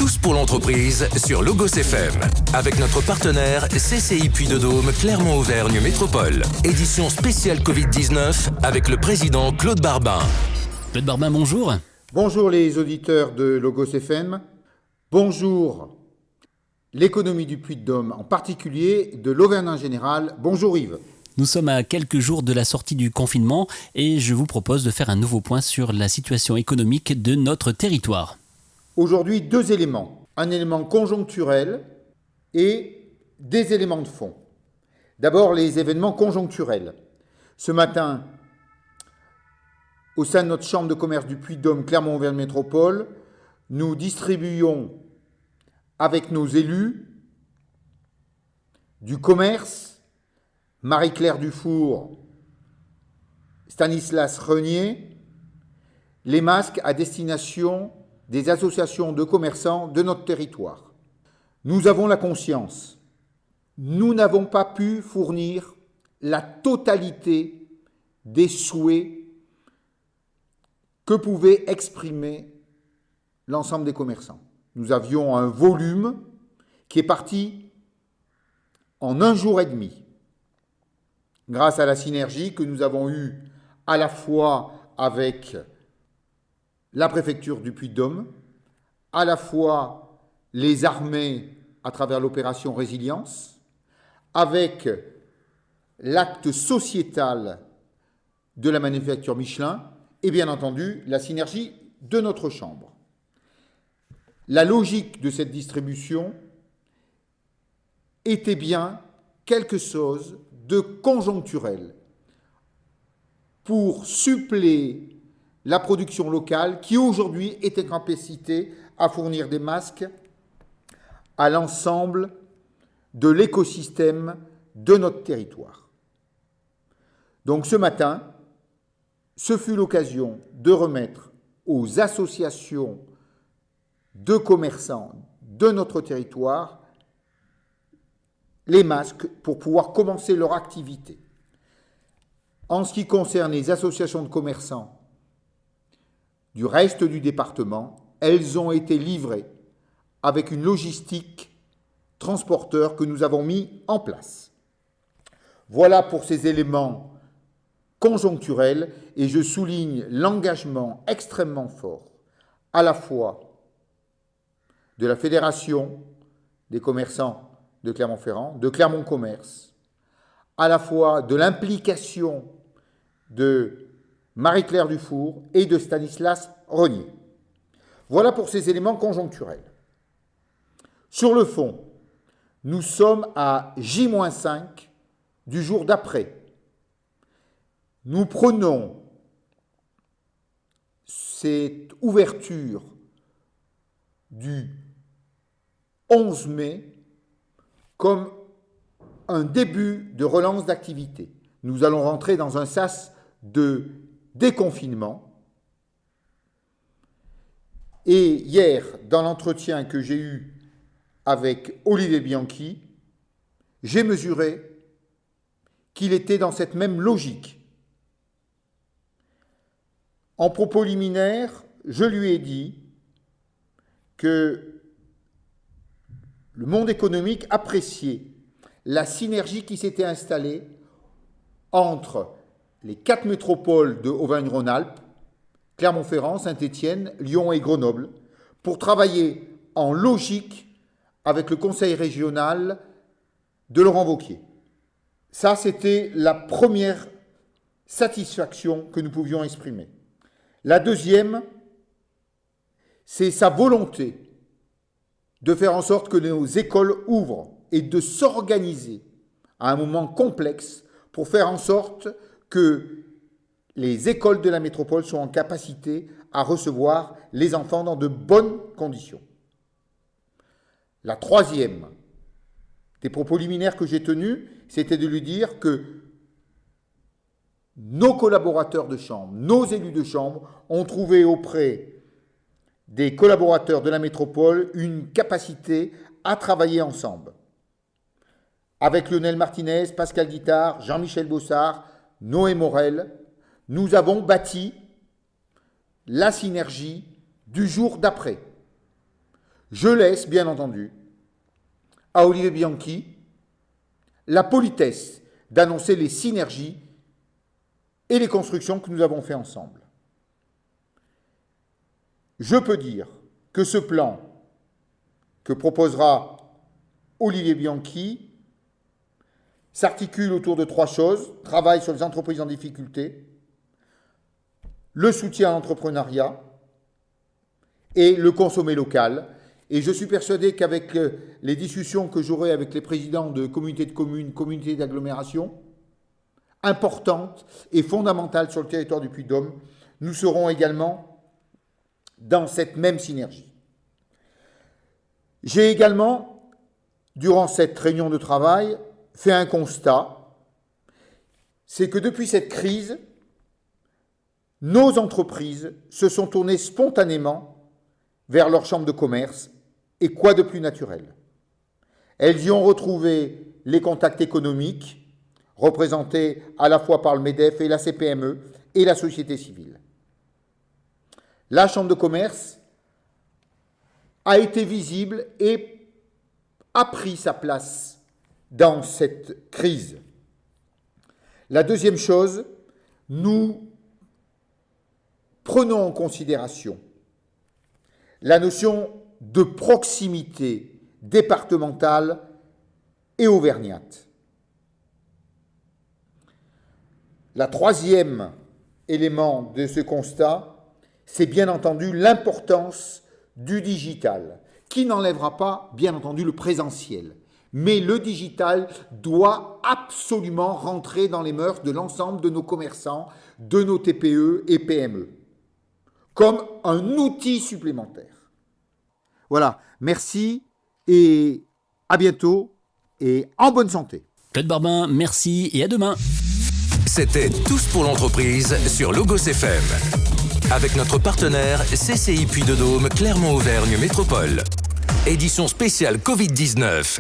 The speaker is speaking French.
Tous pour l'entreprise sur Logos FM. Avec notre partenaire CCI Puy-de-Dôme Clermont-Auvergne Métropole. Édition spéciale Covid-19 avec le président Claude Barbin. Claude Barbin, bonjour. Bonjour les auditeurs de Logos FM. Bonjour l'économie du Puy-de-Dôme, en particulier de l'Auvergne en général. Bonjour Yves. Nous sommes à quelques jours de la sortie du confinement et je vous propose de faire un nouveau point sur la situation économique de notre territoire. Aujourd'hui, deux éléments. Un élément conjoncturel et des éléments de fond. D'abord, les événements conjoncturels. Ce matin, au sein de notre chambre de commerce du Puy-de-Dôme Clermont-Auvergne Métropole, nous distribuons avec nos élus du commerce, Marie-Claire Dufour, Stanislas Renier, les masques à destination des associations de commerçants de notre territoire. Nous avons la conscience, nous n'avons pas pu fournir la totalité des souhaits que pouvaient exprimer l'ensemble des commerçants. Nous avions un volume qui est parti en 1 jour et demi. Grâce à la synergie que nous avons eue à la fois avec la préfecture du Puy-de-Dôme, à la fois les armées à travers l'opération Résilience, avec l'acte sociétal de la manufacture Michelin et bien entendu la synergie de notre chambre. La logique de cette distribution était bien quelque chose de conjoncturel pour suppléer la production locale qui aujourd'hui est en capacité à fournir des masques à l'ensemble de l'écosystème de notre territoire. Donc ce matin, ce fut l'occasion de remettre aux associations de commerçants de notre territoire les masques pour pouvoir commencer leur activité. En ce qui concerne les associations de commerçants du reste du département, elles ont été livrées avec une logistique transporteur que nous avons mis en place. Voilà pour ces éléments conjoncturels et je souligne l'engagement extrêmement fort à la fois de la Fédération des commerçants de Clermont-Ferrand, de Clermont Commerce, à la fois de l'implication de Marie-Claire Dufour et de Stanislas Renier. Voilà pour ces éléments conjoncturels. Sur le fond, nous sommes à J-5 du jour d'après. Nous prenons cette ouverture du 11 mai comme un début de relance d'activité. Nous allons rentrer dans un sas de déconfinement. Et hier, dans l'entretien que j'ai eu avec Olivier Bianchi, j'ai mesuré qu'il était dans cette même logique. En propos liminaire, je lui ai dit que le monde économique appréciait la synergie qui s'était installée entre les 4 métropoles de Auvergne-Rhône-Alpes, Clermont-Ferrand, Saint-Étienne, Lyon et Grenoble, pour travailler en logique avec le conseil régional de Laurent Wauquiez. Ça, c'était la première satisfaction que nous pouvions exprimer. La deuxième, c'est sa volonté de faire en sorte que nos écoles ouvrent et de s'organiser à un moment complexe pour faire en sorte que les écoles de la métropole soient en capacité à recevoir les enfants dans de bonnes conditions. La troisième des propos liminaires que j'ai tenus, c'était de lui dire que nos collaborateurs de chambre, nos élus de chambre ont trouvé auprès des collaborateurs de la métropole une capacité à travailler ensemble. Avec Lionel Martinez, Pascal Guittard, Jean-Michel Bossard, Noé Morel, nous avons bâti la synergie du jour d'après. Je laisse, bien entendu, à Olivier Bianchi la politesse d'annoncer les synergies et les constructions que nous avons fait ensemble. Je peux dire que ce plan que proposera Olivier Bianchi s'articule autour de 3 choses: travail sur les entreprises en difficulté, le soutien à l'entrepreneuriat et le consommer local. Et je suis persuadé qu'avec les discussions que j'aurai avec les présidents de communautés de communes, communautés d'agglomération, importantes et fondamentales sur le territoire du Puy-de-Dôme, nous serons également dans cette même synergie. J'ai également, durant cette réunion de travail, fait un constat, c'est que depuis cette crise, nos entreprises se sont tournées spontanément vers leur chambre de commerce, et quoi de plus naturel? Elles y ont retrouvé les contacts économiques, représentés à la fois par le MEDEF et la CPME et la société civile. La chambre de commerce a été visible et a pris sa place dans cette crise. La deuxième chose, nous prenons en considération la notion de proximité départementale et auvergnate. La troisième élément de ce constat, c'est bien entendu l'importance du digital, qui n'enlèvera pas, bien entendu, le présentiel. Mais le digital doit absolument rentrer dans les mœurs de l'ensemble de nos commerçants, de nos TPE et PME, comme un outil supplémentaire. Voilà, merci et à bientôt et en bonne santé. Claude Barbin, merci et à demain. C'était Tous pour l'entreprise sur Logos FM. Avec notre partenaire CCI Puy-de-Dôme Clermont-Auvergne Métropole. Édition spéciale Covid-19.